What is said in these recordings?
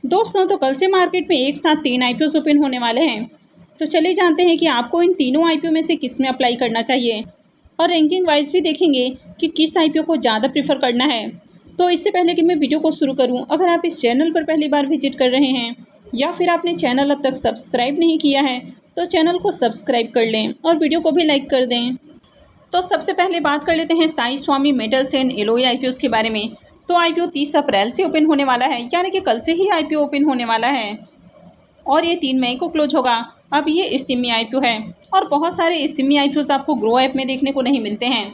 दोस्तों, तो कल से मार्केट में एक साथ 3 आईपीओ ओपन होने वाले हैं। तो चलिए जानते हैं कि आपको इन तीनों आईपीओ में से किस में अप्लाई करना चाहिए और रैंकिंग वाइज भी देखेंगे कि किस आईपीओ को ज़्यादा प्रेफर करना है। तो इससे पहले कि मैं वीडियो को शुरू करूं, अगर आप इस चैनल पर पहली बार विजिट कर रहे हैं या फिर आपने चैनल अब तक सब्सक्राइब नहीं किया है तो चैनल को सब्सक्राइब कर लें और वीडियो को भी लाइक कर दें। तो सबसे पहले बात कर लेते हैं साई स्वामी मेटल्स एंड एलोई आईपीओ के बारे में। तो आईपीओ 30 अप्रैल से ओपन होने वाला है, यानी कि कल से ही आईपीओ ओपन होने वाला है और ये 3 मई को क्लोज होगा। अब ये स्टीमी आईपीओ है और बहुत सारे स्टीमी आईपीओ आपको ग्रो ऐप में देखने को नहीं मिलते हैं।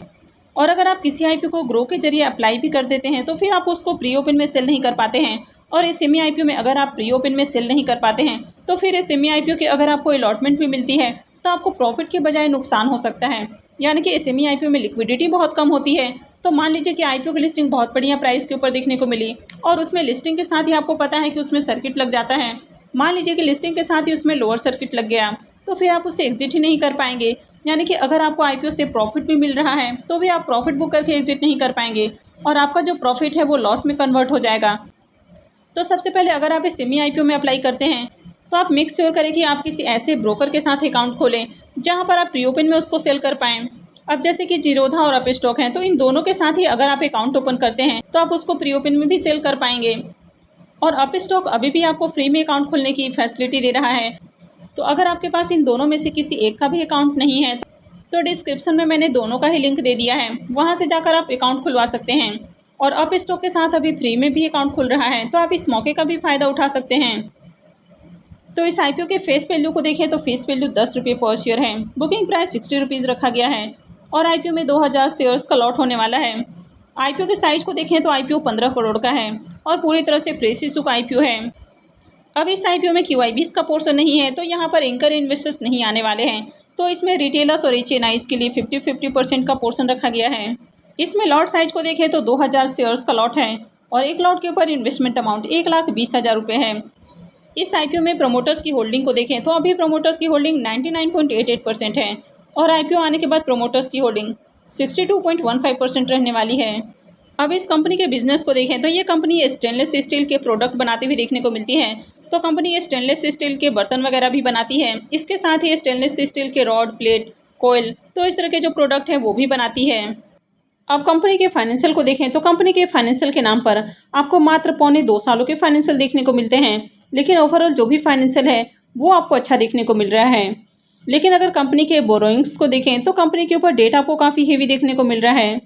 और अगर आप किसी आईपीओ को ग्रो के जरिए अप्लाई भी कर देते हैं तो फिर आप उसको प्री ओपन में सेल नहीं कर पाते हैं। और स्टीमी आईपीओ में अगर आप प्री ओपन में सेल नहीं कर पाते हैं तो फिर स्टीमी आईपीओ की अगर आपको अलॉटमेंट भी मिलती है तो आपको प्रॉफिट के बजाय नुकसान हो सकता है, यानी कि स्टीमी आईपीओ में लिक्विडिटी बहुत कम होती है। तो मान लीजिए कि आईपीओ की लिस्टिंग बहुत बढ़िया प्राइस के ऊपर देखने को मिली और उसमें लिस्टिंग के साथ ही आपको पता है कि उसमें सर्किट लग जाता है। मान लीजिए कि लिस्टिंग के साथ ही उसमें लोअर सर्किट लग गया तो फिर आप उससे एग्जिट ही नहीं कर पाएंगे, यानी कि अगर आपको आईपीओ से प्रॉफिट भी मिल रहा है तो भी आप प्रॉफिट बुक करके एग्जिट नहीं कर पाएंगे और आपका जो प्रॉफिट है वो लॉस में कन्वर्ट हो जाएगा। तो सबसे पहले अगर आप इस सेमी आईपीओ में अप्लाई करते हैं तो आप मेक श्योर करें कि आप किसी ऐसे ब्रोकर के साथ अकाउंट खोलें जहां पर आप प्री ओपन में उसको सेल कर पाएँ। अब जैसे कि जीरोधा और अप स्टॉक हैं, तो इन दोनों के साथ ही अगर आप अकाउंट ओपन करते हैं तो आप उसको प्री ओपन में भी सेल कर पाएंगे। और अप स्टॉक अभी भी आपको फ्री में अकाउंट खोलने की फैसिलिटी दे रहा है। तो अगर आपके पास इन दोनों में से किसी एक का भी अकाउंट नहीं है तो डिस्क्रिप्शन में मैंने दोनों का ही लिंक दे दिया है, वहाँ से जाकर आप अकाउंट खुलवा सकते हैं। और अप स्टॉक के साथ अभी फ्री में भी अकाउंट खुल रहा है, तो आप इस मौके का भी फ़ायदा उठा सकते हैं। तो इस आईपीओ के फेस वैल्यू को देखें तो फेस वैल्यू 10 रुपये पर शेयर है। बुकिंग प्राइस 60 रुपीज़ रखा गया है और आईपीओ में 2000 शेयर्स का लॉट होने वाला है। आईपीओ के साइज को देखें तो आईपीओ 15 करोड़ का है और पूरी तरह से फ्रेश इशू का आईपीओ है। अब इस आईपीओ में क्यूआईबीज का पोर्शन नहीं है, तो यहाँ पर एंकर इन्वेस्टर्स नहीं आने वाले हैं। तो इसमें रिटेलर्स और एचएनआईज के लिए 50-50% का पोर्शन रखा गया है। इसमें लॉट साइज को देखें तो 2000 शेयर्स का लॉट है और एक लॉट के ऊपर इन्वेस्टमेंट अमाउंट 1,20,000 रुपये है। इस आईपीओ में प्रमोटर्स की होल्डिंग को देखें तो अभी प्रमोटर्स की होल्डिंग 99.88% है और आईपीओ आने के बाद प्रमोटर्स की होल्डिंग 62.15% रहने वाली है। अब इस कंपनी के बिजनेस को देखें तो ये कंपनी स्टेनलेस स्टील के प्रोडक्ट बनाती हुई देखने को मिलती है। तो कंपनी ये स्टेनलेस स्टील के बर्तन वगैरह भी बनाती है, इसके साथ ही स्टेनलेस स्टील के रॉड, प्लेट, कोयल, तो इस तरह के जो प्रोडक्ट हैं वो भी बनाती है। अब कंपनी के फाइनेंशियल को देखें तो कंपनी के फाइनेंशियल के नाम पर आपको मात्र 2.25 सालों के फाइनेंशियल देखने को मिलते हैं, लेकिन ओवरऑल जो भी फाइनेंशियल है वो आपको अच्छा देखने को मिल रहा है। लेकिन अगर कंपनी के बोरोइंग्स को देखें तो कंपनी के ऊपर डेट आपको काफ़ी हेवी देखने को मिल रहा है।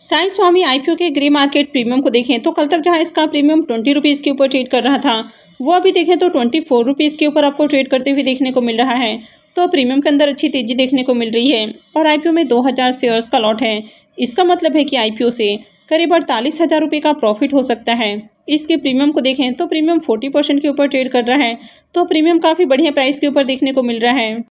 साई स्वामी आईपीओ के ग्रे मार्केट प्रीमियम को देखें तो कल तक जहां इसका प्रीमियम 20 रुपीज़ के ऊपर ट्रेड कर रहा था, वो अभी देखें तो 24 रुपीज़ के ऊपर आपको ट्रेड करते हुए देखने को मिल रहा है। तो प्रीमियम के अंदर अच्छी तेजी देखने को मिल रही है और आईपीओ में 2000 शेयर्स का लॉट है। इसका मतलब है कि आईपीओ से करीब 48,000 रुपये का प्रॉफिट हो सकता है। इसके प्रीमियम को देखें तो प्रीमियम 40% के ऊपर ट्रेड कर रहा है, तो प्रीमियम काफ़ी बढ़िया प्राइस के ऊपर देखने को मिल रहा है।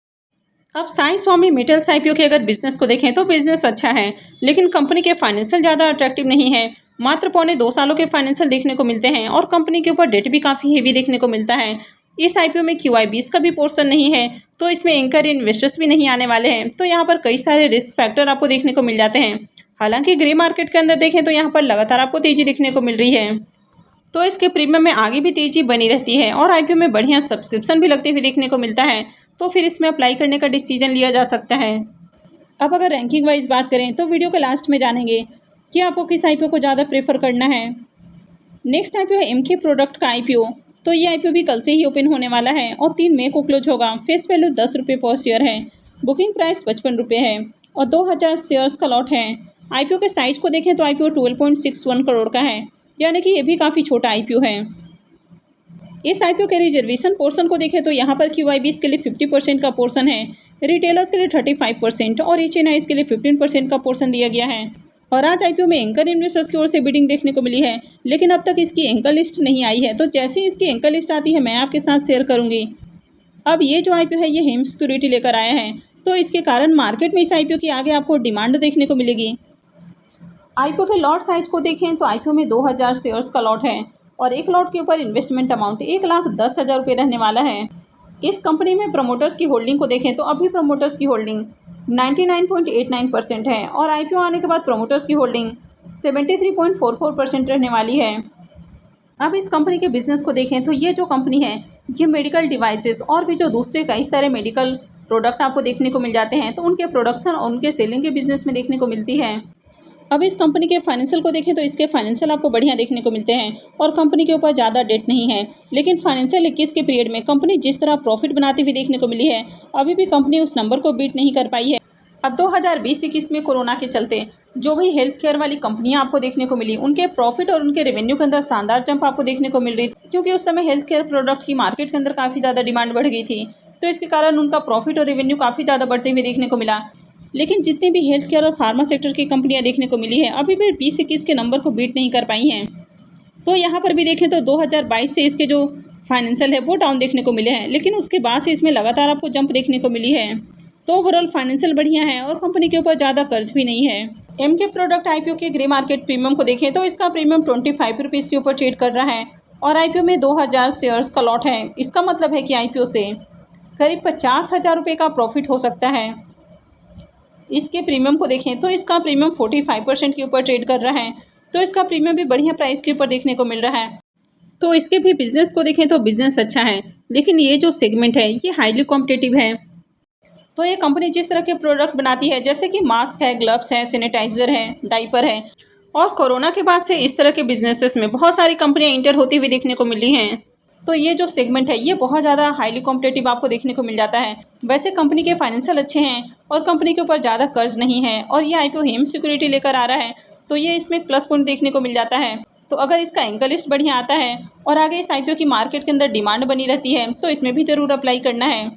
अब साई स्वामी मेटल्स आईपीओ के अगर बिजनेस को देखें तो बिजनेस अच्छा है, लेकिन कंपनी के फाइनेंशियल ज़्यादा अट्रैक्टिव नहीं है। मात्र 2.25 सालों के फाइनेंशियल देखने को मिलते हैं और कंपनी के ऊपर डेट भी काफ़ी हेवी देखने को मिलता है। इस आईपीओ में क्यूआईबीज का भी पोर्शन नहीं है, तो इसमें एंकर इन्वेस्टर्स भी नहीं आने वाले हैं। तो यहाँ पर कई सारे रिस्क फैक्टर आपको देखने को मिल जाते हैं। हालांकि ग्रे मार्केट के अंदर देखें तो यहाँ पर लगातार आपको तेजी देखने को मिल रही है, तो इसके प्रीमियम में आगे भी तेजी बनी रहती है और आईपीओ में बढ़िया सब्सक्रिप्शन भी लगते हुए देखने को मिलता है, तो फिर इसमें अप्लाई करने का डिसीजन लिया जा सकता है। अब अगर रैंकिंग वाइज बात करें तो वीडियो के लास्ट में जानेंगे कि आपको किस आईपीओ को ज़्यादा प्रेफर करना है। नेक्स्ट आईपीओ है एमके प्रोडक्ट का आईपीओ। तो ये आईपीओ भी कल से ही ओपन होने वाला है और 3 मई को क्लोज होगा। फेस वैल्यू 10 रुपये पर शेयर है। बुकिंग प्राइस 55 रुपये है और 2000 शेयर्स का लॉट है। आईपीओ के साइज को देखें तो आईपीओ 12.61 करोड़ का है, यानी कि ये भी काफ़ी छोटा आईपीओ है। इस आईपीओ के रिजर्वेशन पोर्शन को देखें तो यहाँ पर क्यूआईबीज के लिए 50% का पोर्शन है, रिटेलर्स के लिए 35% और एचएनआईज के लिए 15% का पोर्शन दिया गया है। और आज आईपीओ में एंकर इन्वेस्टर्स की ओर से बिडिंग देखने को मिली है, लेकिन अब तक इसकी एंकर लिस्ट नहीं आई है। तो जैसे ही इसकी एंकर लिस्ट आती है मैं आपके साथ शेयर करूँगी। अब ये जो आईपीओ है ये हेम सिक्योरिटी लेकर आया है, तो इसके कारण मार्केट में इस आईपीओ की आगे आपको डिमांड देखने को मिलेगी। आईपीओ के लॉट साइज को देखें तो आईपीओ में 2000 शेयर्स का लॉट है और एक लॉट के ऊपर इन्वेस्टमेंट अमाउंट 1,10,000 रुपये रहने वाला है। इस कंपनी में प्रमोटर्स की होल्डिंग को देखें तो अभी प्रमोटर्स की होल्डिंग 99.89% है और आईपीओ आने के बाद प्रमोटर्स की होल्डिंग 73.44% रहने वाली है। अब इस कंपनी के बिजनेस को देखें तो ये जो कंपनी है ये मेडिकल डिवाइसेस और भी जो दूसरे कई सारे मेडिकल प्रोडक्ट आपको देखने को मिल जाते हैं तो उनके प्रोडक्शन और उनके सेलिंग के बिजनेस में देखने को मिलती है। अब इस कंपनी के फाइनेंशियल को देखें तो इसके फाइनेंशियल आपको बढ़िया देखने को मिलते हैं और कंपनी के ऊपर ज़्यादा डेट नहीं है। लेकिन फाइनेंशियल 21 के पीरियड में कंपनी जिस तरह प्रॉफिट बनाती हुई देखने को मिली है अभी भी कंपनी उस नंबर को बीट नहीं कर पाई है। अब 2020-21 में कोरोना के चलते जो भी हेल्थ केयर वाली कंपनियां आपको देखने को मिली उनके प्रॉफिट और उनके रेवेन्यू के अंदर शानदार जंप आपको देखने को मिल रही थी, क्योंकि उस समय हेल्थ केयर प्रोडक्ट की मार्केट के अंदर काफ़ी ज़्यादा डिमांड बढ़ गई थी। तो इसके कारण उनका प्रॉफिट और रेवेन्यू काफ़ी ज़्यादा बढ़ते हुए देखने को मिला। लेकिन जितनी भी हेल्थ केयर और फार्मा सेक्टर की कंपनियां देखने को मिली है अभी भी 20-21 के नंबर को बीट नहीं कर पाई हैं। तो यहाँ पर भी देखें तो 2022 से इसके जो फाइनेंशियल है वो डाउन देखने को मिले हैं, लेकिन उसके बाद से इसमें लगातार आपको जंप देखने को मिली है। तो ओवरऑल फाइनेंशियल बढ़िया है और कंपनी के ऊपर ज़्यादा कर्ज भी नहीं है। एमके प्रोडक्ट आईपीओ के ग्रे मार्केट प्रीमियम को देखें तो इसका प्रीमियम 25 रुपीज़ के ऊपर ट्रेड कर रहा है और आईपीओ में 2000 शेयर्स का लॉट है। इसका मतलब है कि आईपीओ से करीब 50,000 रुपये का प्रॉफिट हो सकता है। इसके प्रीमियम को देखें तो इसका प्रीमियम 45% के ऊपर ट्रेड कर रहा है, तो इसका प्रीमियम भी बढ़िया प्राइस के ऊपर देखने को मिल रहा है। तो इसके भी बिजनेस को देखें तो बिजनेस अच्छा है, लेकिन ये जो सेगमेंट है ये हाईली कॉम्पिटिटिव है। तो ये कंपनी जिस तरह के प्रोडक्ट बनाती है जैसे कि मास्क है, ग्लव्स है, सैनिटाइज़र है, डाइपर है, और कोरोना के बाद से इस तरह के बिजनेसेस में बहुत सारी कंपनियां इंटर होती हुई देखने को मिली हैं। तो ये जो सेगमेंट है ये बहुत ज़्यादा हाईली कॉम्पिटिटिव आपको देखने को मिल जाता है। वैसे कंपनी के फाइनेंशियल अच्छे हैं और कंपनी के ऊपर ज़्यादा कर्ज नहीं है और ये आईपीओ हेम सिक्योरिटी लेकर आ रहा है, तो ये इसमें प्लस पॉइंट देखने को मिल जाता है। तो अगर इसका एंकल लिस्ट बढ़िया आता है और आगे इस आईपीओ की मार्केट के अंदर डिमांड बनी रहती है तो इसमें भी ज़रूर अप्लाई करना है।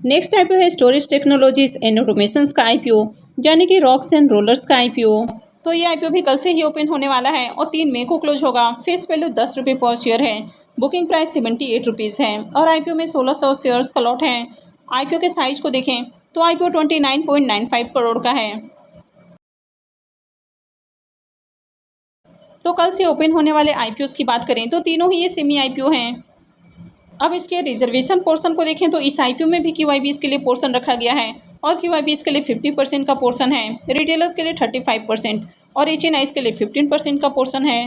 नेक्स्ट आईपीओ है स्टोरेज टेक्नोलॉजीज एंड ऑटोमेशंस का आईपीओ, यानी कि रॉक्स एंड रोलर्स का आईपीओ। तो ये आईपीओ भी कल से ही ओपन होने वाला है और 3 मई को क्लोज होगा। फेस वैल्यू 10 रुपये पर शेयर है, बुकिंग प्राइस 78 रुपीज़ है और आईपीओ में 1600 शेयर्स का लॉट है। आईपीओ के साइज को देखें तो आईपीओ 29.95 करोड़ का है। तो कल से ओपन होने वाले आईपीओस की बात करें तो तीनों ही ये सेमी आईपीओ हैं। अब इसके रिजर्वेशन पोर्शन को देखें तो इस आईपीओ में भी क्यूआईबीज के लिए पोर्शन रखा गया है और क्यूआईबीज के लिए 50% का पोर्शन है, रिटेलर्स के लिए 35% और एचएनआईज के लिए 15% का पोर्शन है।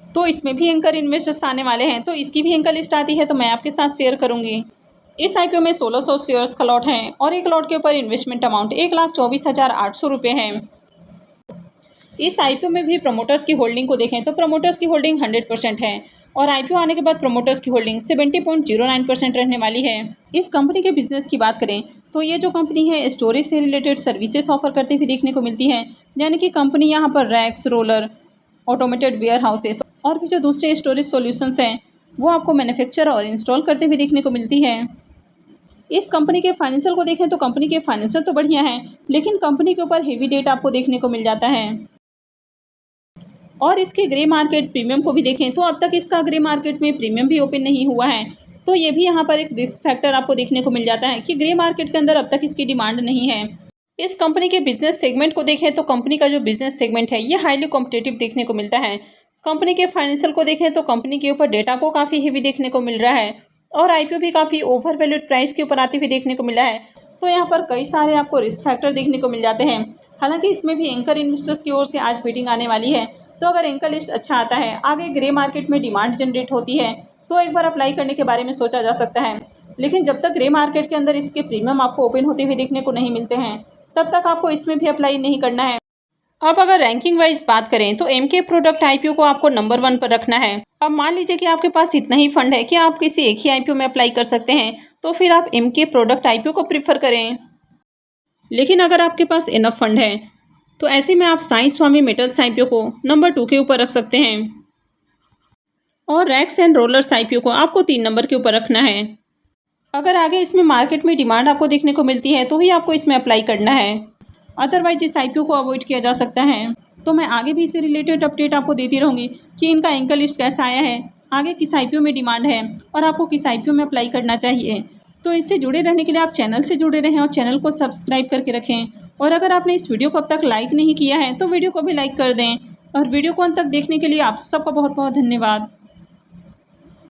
तो इसमें भी एंकर इन्वेस्टर्स आने वाले हैं, तो इसकी भी एंकर लिस्ट आती है तो मैं आपके साथ शेयर करूंगी। इस आईपीओ में 1600 शेयर्स का लॉट है और एक लॉट के ऊपर इन्वेस्टमेंट अमाउंट 1,24,800 रुपये है। इस आईपीओ में भी प्रमोटर्स की होल्डिंग को देखें तो प्रमोटर्स की होल्डिंग 100% है और आईपीओ आने के बाद प्रमोटर्स की होल्डिंग 70.09% रहने वाली है। इस कंपनी के बिजनेस की बात करें तो ये जो कंपनी है स्टोरेज से रिलेटेड सर्विसेज ऑफर करते हुए देखने को मिलती है, यानी कि कंपनी यहाँ पर racks, roller, automated warehouses और भी जो दूसरे स्टोरेज सॉल्यूशंस हैं वो आपको मैन्युफैक्चर और इंस्टॉल करते हुए देखने को मिलती है। इस कंपनी के फाइनेंशियल को देखें तो कंपनी के फाइनेंशियल तो बढ़िया है, लेकिन कंपनी के ऊपर हेवी डेट आपको देखने को मिल जाता है। और इसके ग्रे मार्केट प्रीमियम को भी देखें तो अब तक इसका ग्रे मार्केट में प्रीमियम भी ओपन नहीं हुआ है, तो ये भी यहाँ पर एक रिस्क फैक्टर आपको देखने को मिल जाता है कि ग्रे मार्केट के अंदर अब तक इसकी डिमांड नहीं है। इस कंपनी के बिजनेस सेगमेंट को देखें तो कंपनी का जो बिजनेस सेगमेंट है ये हाईली कॉम्पिटिटिव देखने को मिलता है। कंपनी के फाइनेंशियल को देखें तो कंपनी के ऊपर डेटा को काफ़ी हेवी देखने को मिल रहा है और आईपीओ भी काफ़ी ओवर वैल्यूड प्राइस के ऊपर आती हुई देखने को मिला है। तो यहाँ पर कई सारे आपको रिस्क फैक्टर देखने को मिल जाते हैं। हालांकि इसमें भी एंकर इन्वेस्टर्स की ओर से आज मीटिंग आने वाली है, तो अगर एंकर लिस्ट अच्छा आता है, आगे ग्रे मार्केट में डिमांड जनरेट होती है तो एक बार अप्लाई करने के बारे में सोचा जा सकता है। लेकिन जब तक ग्रे मार्केट के अंदर इसके प्रीमियम आपको ओपन होते हुए देखने को नहीं मिलते हैं तब तक आपको इसमें भी अप्लाई नहीं करना है। अब अगर रैंकिंग वाइज बात करें तो एमके प्रोडक्ट आईपीओ को आपको नंबर 1 पर रखना है। अब मान लीजिए कि आपके पास इतना ही फंड है कि आप किसी एक ही आईपीओ में अप्लाई कर सकते हैं, तो फिर आप एमके प्रोडक्ट आईपीओ को प्रीफर करें। लेकिन अगर आपके पास इनफ फंड है तो ऐसे में आप साई स्वामी मेटल्स आईपीओ को नंबर 2 के ऊपर रख सकते हैं और रैक्स एंड रोलर्स आईपीओ को आपको 3 नंबर के ऊपर रखना है। अगर आगे इसमें मार्केट में डिमांड आपको देखने को मिलती है तो ही आपको इसमें अप्लाई करना है, अदरवाइज इस आईपीओ को अवॉइड किया जा सकता है। तो मैं आगे भी इससे रिलेटेड अपडेट आपको देती रहूँगी कि इनका एंकर लिस्ट कैसा आया है, आगे किस आईपीओ में डिमांड है और आपको किस आईपीओ में अप्लाई करना चाहिए। तो इससे जुड़े रहने के लिए आप चैनल से जुड़े रहें और चैनल को सब्सक्राइब करके रखें। और अगर आपने इस वीडियो को अब तक लाइक नहीं किया है तो वीडियो को भी लाइक कर दें। और वीडियो को अंत तक देखने के लिए आप सबका बहुत बहुत धन्यवाद।